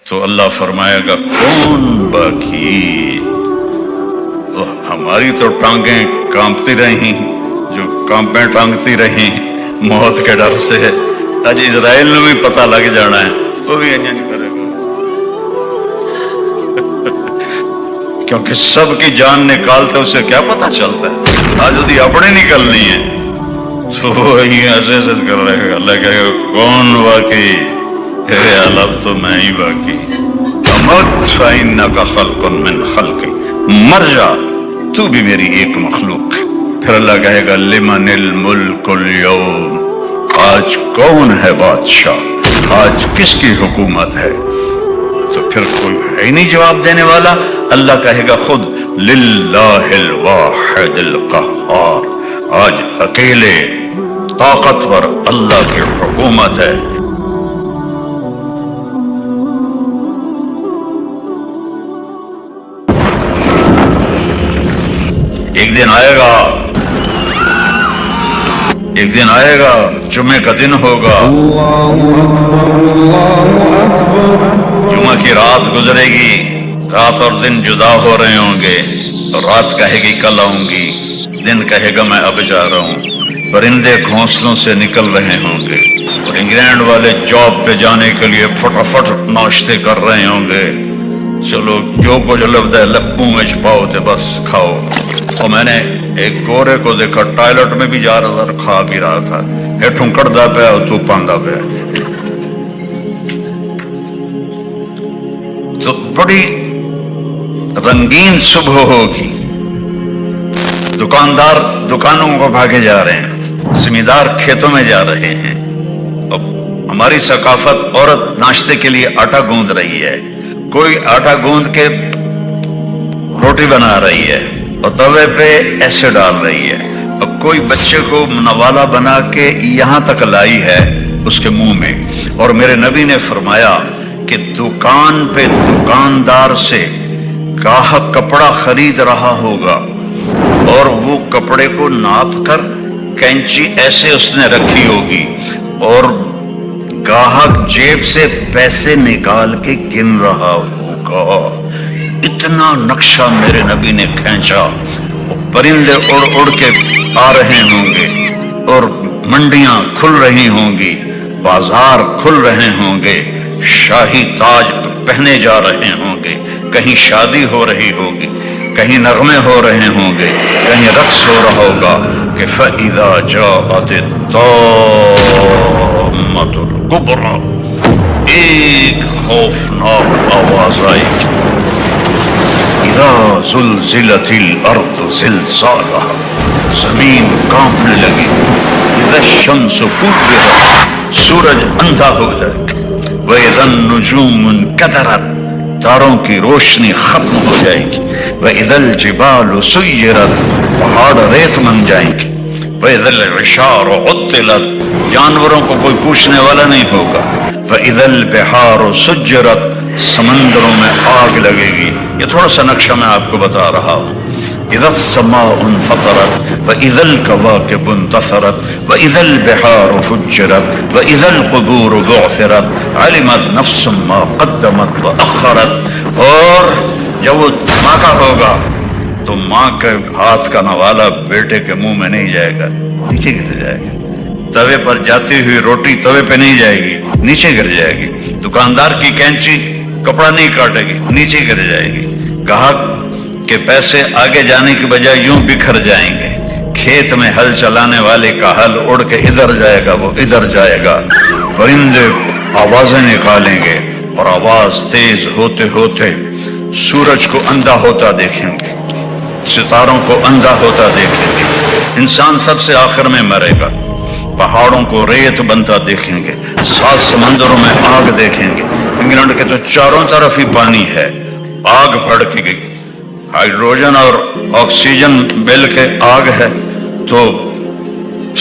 تو اللہ فرمائے گا کون باقی؟ تو ہماری تو ٹانگیں کانپتی رہیں، جو کانپیں ٹانگتی رہیں موت کے ڈر سے، آج اسرائیل نے بھی پتہ لگ جانا ہے، وہ بھی انجن کرے گا، کیونکہ سب کی جان نکالتے اسے کیا پتہ چلتا ہے، آج وہی اپنے نکلنی ہے، تو وہی ایسے ایسے کر رہے گا، اللہ کہے گا کون باقی؟ تیرے علاوہ تو میں ہی باقی، امت فإنک خلق من خلقی، مر جا تو بھی میری ایک مخلوق ہے۔ پھر اللہ کہے گا لمن الملک اليوم، آج کون ہے بادشاہ، آج کس کی حکومت ہے؟ تو پھر کوئی ہے ہی نہیں جواب دینے والا، اللہ کہے گا خود للہ الواحد القہار، آج اکیلے طاقتور اللہ کی حکومت ہے۔ ایک دن آئے گا جمعے کا دن ہوگا، جمعہ کی رات گزرے گی، رات اور دن جدا ہو رہے ہوں گے، رات کہے گی کل آؤں گی، دن کہے گا میں اب جا رہا ہوں، پرندے گھونسلوں سے نکل رہے ہوں گے، اور انگلینڈ والے جاب پہ جانے کے لیے فٹافٹ ناشتے کر رہے ہوں گے، چلو جو کچھ لبدا ہے لبوں میں چھپاؤ تے بس کھاؤ۔ اور میں نے ایک گورے کو دیکھا ٹائلٹ میں بھی جا رہا تھا، کھا بھی رہا تھا، ہیٹھوں کڑدا پیا اور تو پاندا پیا، تو بڑی رنگین صبح ہوگی، دکاندار دکانوں کو بھاگے جا رہے ہیں، زمیندار کھیتوں میں جا رہے ہیں، اب ہماری ثقافت عورت ناشتے کے لیے آٹا گوندھ رہی ہے، کوئی آٹا گوندھ کے روٹی بنا رہی ہے اور توے پہ ایسے ڈال رہی ہے، اور کوئی بچے کو نوالا بنا کے یہاں تک لائی ہے اس کے منہ میں، اور میرے نبی نے فرمایا کہ دکان پہ دکاندار سے گاہک کپڑا خرید رہا ہوگا اور وہ کپڑے کو ناپ کر کینچی ایسے اس نے رکھی ہوگی اور گاہک جیب سے پیسے نکال کے گن رہا ہوگا، اتنا نقشہ میرے نبی نے کھینچا، پرندے اڑ اڑ کے آ رہے ہوں گے اور منڈیاں کھل رہی ہوں گی، بازار کھل رہے ہوں گے، شاہی تاج پہنے جا رہے ہوں گے، کہیں شادی ہو رہی ہوگی، کہیں نغمے ہو رہے ہوں گے، کہیں رقص ہو رہا ہوگا کہ فَإِذَا جَاءَتِ الطَّامَّةُ الْكُبْرَى، ایک خوفناک آواز آئے گی، اذا زلزلت الارض زلزالها، زمین کانپنے لگی، اذا الشمس كورت، سورج اندھا ہو جائے گا، واذا النجوم انکدرت، تاروں کی روشنی ختم ہو جائے گی، واذا الجبال سیرت، پہاڑ ریت بن جائیں گے، واذا العشار عطلت، جانوروں کو کوئی پوچھنے والا نہیں ہوگا، واذا البحار سجرت، سمندروں میں آگ لگے گی۔ یہ تھوڑا سا نقشہ میں آپ کو بتا رہا ہوں۔ اذا السماء انفطرت واذا الكواكب انتثرت واذا البحار فجرت واذا القبور بعثرت علمت نفس ما قدمت واخرت، اور جب وہ دھماکہ ہوگا تو ماں کے ہاتھ کا نوالا بیٹے کے منہ میں نہیں جائے گا، نیچے گر جائے گا، توے پر جاتی ہوئی روٹی توے پہ نہیں جائے گی، نیچے گر جائے گی، دکاندار کی کینچی کپڑا نہیں کاٹے گی، نیچے گر جائے گی، گاہک کے پیسے آگے جانے کی بجائے یوں بکھر جائیں گے، کھیت میں ہل چلانے والے کا ہل اڑ کے ادھر جائے گا، وہ ادھر جائے گا، پرندے آوازیں نکالیں گے اور آواز تیز ہوتے ہوتے سورج کو اندھا ہوتا دیکھیں گے، ستاروں کو اندھا ہوتا دیکھیں گے، انسان سب سے آخر میں مرے گا، پہاڑوں کو ریت بنتا دیکھیں گے، 7 سمندروں میں آگ دیکھیں گے، انگلینڈ کے تو چاروں طرف ہی پانی ہے، آگ بھڑک گئی، ہائیڈروجن اور آکسیجن مل کے آگ ہے، تو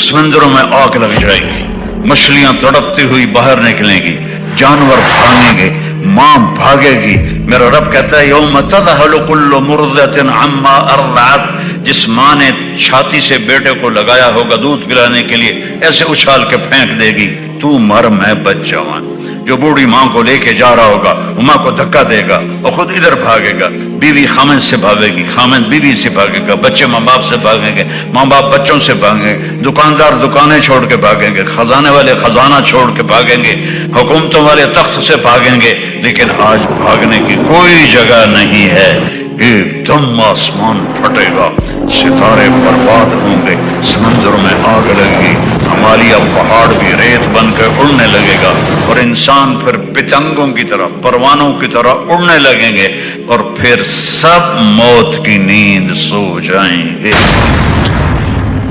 سمندروں میں آگ لگ جائے گی، مچھلیاں تڑپتی ہوئی باہر نکلیں گی، جانور بھاگیں گے، ماں بھاگے گی، میرا رب کہتا ہے یوم تذہل کل مرضعۃ عما ارضعت، جس ماں نے چھاتی سے بیٹے کو لگایا ہوگا دودھ پلانے کے لیے، ایسے اچھال کے پھینک دے گی، تو مر میں بچ جاؤں، جو بوڑھی ماں کو لے کے جا رہا ہوگا وہ ماں کو دھکا دے گا اور خود ادھر بھاگے گا، بیوی خامد سے بھاگے گی، خامد بیوی سے بھاگے گا، بچے ماں باپ سے بھاگیں گے، ماں باپ بچوں سے بھاگیں گے، دکاندار دکانیں چھوڑ کے بھاگیں گے، خزانے والے خزانہ چھوڑ کے بھاگیں گے، حکومتوں والے تخت سے بھاگیں گے، لیکن آج بھاگنے کی کوئی جگہ نہیں ہے۔ ایک دم آسمان پھٹے گا، ستارے برباد ہوں گے، سمندر میں آگ لگے گی، ہمالیہ پہاڑ بھی ریت بن کے اڑنے لگے گا، اور انسان پھر پتنگوں کی طرح پروانوں کی طرح اڑنے لگیں گے، اور پھر سب موت کی نیند سو جائیں گے۔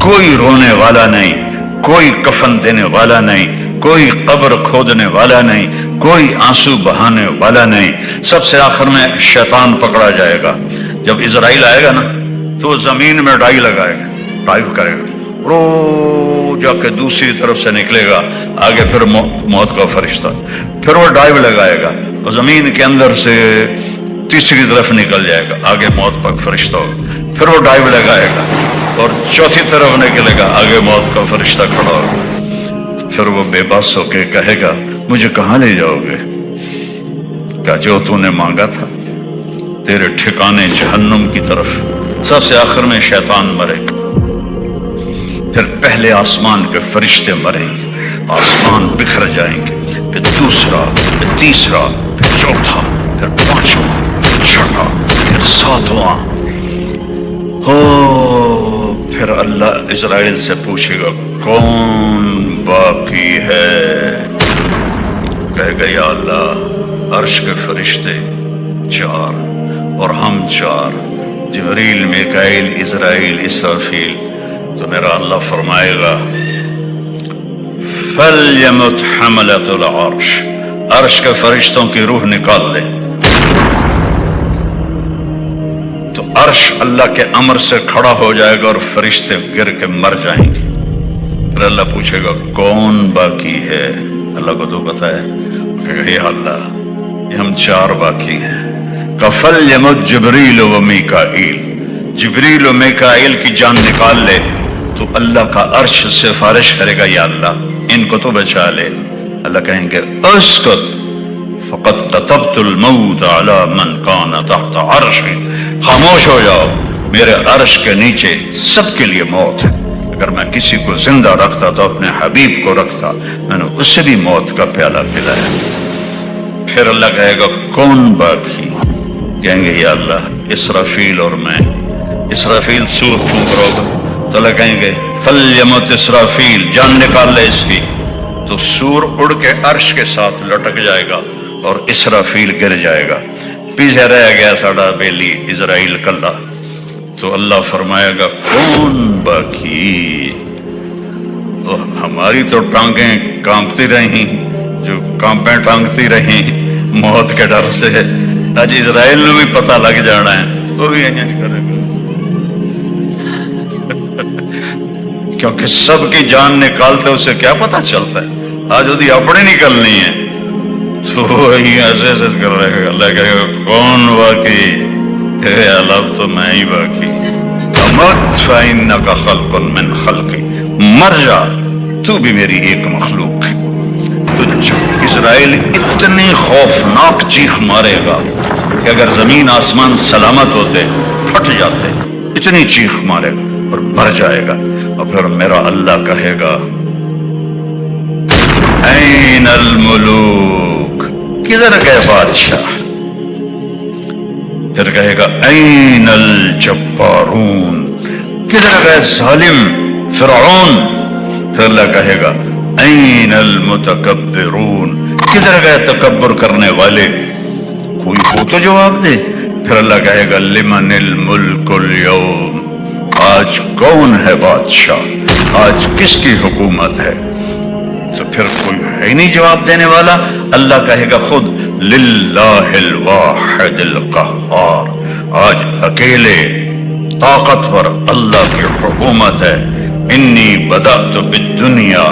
کوئی رونے والا نہیں، کوئی کفن دینے والا نہیں، کوئی قبر کھودنے والا نہیں، کوئی آنسو بہانے والا نہیں۔ سب سے آخر میں شیطان پکڑا جائے گا۔ جب اسرائیل آئے گا نا تو زمین میں ڈائی لگائے گا، ڈائیو کرے گا، رو جا کے دوسری طرف سے نکلے گا، آگے پھر موت کا فرشتہ، پھر وہ ڈائیو لگائے گا اور زمین کے اندر سے تیسری طرف نکل جائے گا، آگے موت کا فرشتہ ہوگا، پھر وہ ڈائیو لگائے گا اور چوتھی طرف نکلے گا، آگے موت کا فرشتہ کھڑا ہوگا۔ پھر وہ بے بس ہو کے کہے گا مجھے کہاں لے جاؤ گے؟ کیا جو تو نے مانگا تھا، تیرے ٹھکانے جہنم کی طرف۔ سب سے آخر میں شیطان مرے گا، پھر پہلے آسمان کے فرشتے مریں گے، آسمان بکھر جائیں گے، پھر دوسرا، پھر تیسرا، پھر چوتھا، پھر پانچواں، پھر چھٹا، پھر ساتواں۔ پھر اللہ اسرائیل سے پوچھے گا کون باقی ہے؟ کہے گا یا اللہ عرش کے فرشتے 4 اور ہم 4، جبریل، میکائیل، اسرائیل، اسرافیل۔ تو میرا اللہ فرمائے گا فَلْيَمُتْ حَمَلَةُ الْعَرْشِ، عرش کے فرشتوں کی روح نکال لے۔ تو عرش اللہ کے امر سے کھڑا ہو جائے گا اور فرشتے گر کے مر جائیں گے۔ پھر اللہ پوچھے گا کون باقی ہے؟ اللہ کو تو پتا ہے، کہے گا یا اللہ یہ ہم 4 باقی ہیں۔ فَلْيَمُتْ جبریل و میکائیل، جبریل و میکائیل کی جان نکال لے۔ تو اللہ کا عرش سفارش کرے گا یا اللہ ان کو تو بچا لے۔ اللہ کہیں گے اسکت فقد كتبت الموت على من كان تحت عرشی، خاموش ہو جاؤ، میرے عرش کے نیچے سب کے لیے موت ہے۔ اگر میں کسی کو زندہ رکھتا تو اپنے حبیب کو رکھتا، میں نے اسے بھی موت کا پیالہ پلایا۔ پھر اللہ کہے گا کون باقی؟ کہیں گے یا اللہ اسرافیل اور میں۔ اسرافیل سور پھونک رہا ہوگا تو اللہ کہیں گے فَلْيَمُتْ اسرافیل، جان نکال لے اس کی۔ تو سور اڑ کے عرش کے ساتھ لٹک جائے گا اور اسرافیل گر جائے گا، پیچھے رہ گیا ساڑا بیلی اسرائیل کلا۔ تو اللہ فرمائے گا کون باقی؟ ہماری تو ٹانگیں کانپتی رہیں، جو کانپیں ٹانگتی رہیں موت کے ڈر سے، آج اسرائیل نے بھی پتہ لگ جانا ہے، وہ بھی یہیں کرے گا کیونکہ سب کی جان نکالتے اسے کیا پتہ چلتا ہے، آج وہ اپنے نکلنی ہے تو وہی ایسے ایسے کر رہے گا۔ اللہ کہے گا کون باقی؟ کہ اللہ تو میں ہی باقی۔ امت فإنک خلق من خلقی، مر جا تو بھی میری ایک مخلوق ہے۔ تو اسرائیل اتنی خوفناک چیخ مارے گا کہ اگر زمین آسمان سلامت ہوتے پھٹ جاتے، اتنی چیخ مارے گا اور مر جائے گا۔ اور پھر میرا اللہ کہے گا این الملوک، کدھر گئے بادشاہ؟ پھر کہے گا این الجبارون، کدھر گئے ظالم فرعون؟ پھر اللہ کہے گا این المتکبرون، کدھر گئے تکبر کرنے والے؟ کوئی ہو تو جواب دے۔ پھر اللہ کہے گا لمن الملک اليوم، آج کون ہے بادشاہ، آج کس کی حکومت ہے؟ تو پھر کوئی ہے نہیں جواب دینے والا۔ اللہ کہے گا خود للہ الواحد القہار، آج اکیلے طاقتور اللہ کی حکومت ہے۔ انی بدأت بالدنیا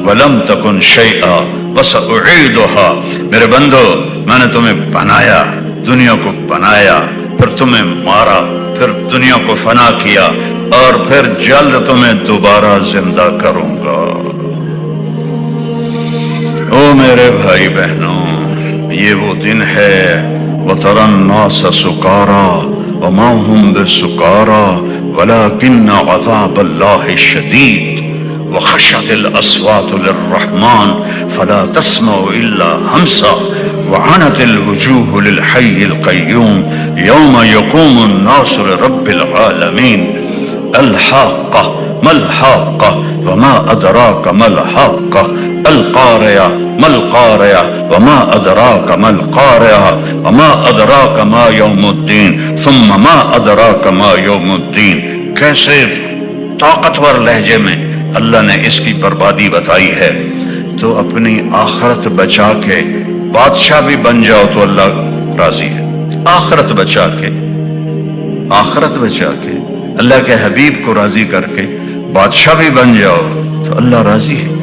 ولم تکن شیئا وسأعیدها، میرے بندو میں نے تمہیں بنایا، دنیا کو بنایا، پھر تمہیں مارا، پھر دنیا کو فنا کیا، اور پھر جلد تمہیں دوبارہ زندہ کروں گا۔ او میرے بھائی بہنوں، یہ وہ دن ہے وَتَرَى النَّاسَ سُكَارَى وَمَا هُمْ بِسُكَارَى وَلَكِنَّ عَذَابَ اللَّهِ شَدِيدٌ وَخَشَعَتِ الْأَصْوَاتُ لِلرَّحْمَنِ فَلَا تَسْمَعُ إِلَّا هَمْسًا وَعَنَتِ الْوُجُوهُ لِلْحَيِّ الْقَيُّومِ يَوْمَ يَقُومُ النَّاسُ لِرَبِّ الْعَالَمِينَ الْحَاقَّةُ مَا الْحَاقَّةُ وَمَا أَدْرَاكَ مَا الْحَاقَّةُ الْقَارِعَةُ مَا الْقَارِعَةُ وَمَا أَدْرَاكَ مَا الْقَارِعَةُ وَمَا أَدْرَاكَ مَا يَوْمُ الدِّينِ ثُمَّ مَا أَدْرَاكَ مَا يَوْمُ الدِّينِ۔ کیسے طاقتور لہجے میں اللہ نے اس کی بربادی بتائی ہے۔ تو اپنی آخرت بچا کے بادشاہ بھی بن جاؤ تو اللہ راضی ہے۔ آخرت بچا کے اللہ کے حبیب کو راضی کر کے بادشاہ بھی بن جاؤ تو اللہ راضی ہے۔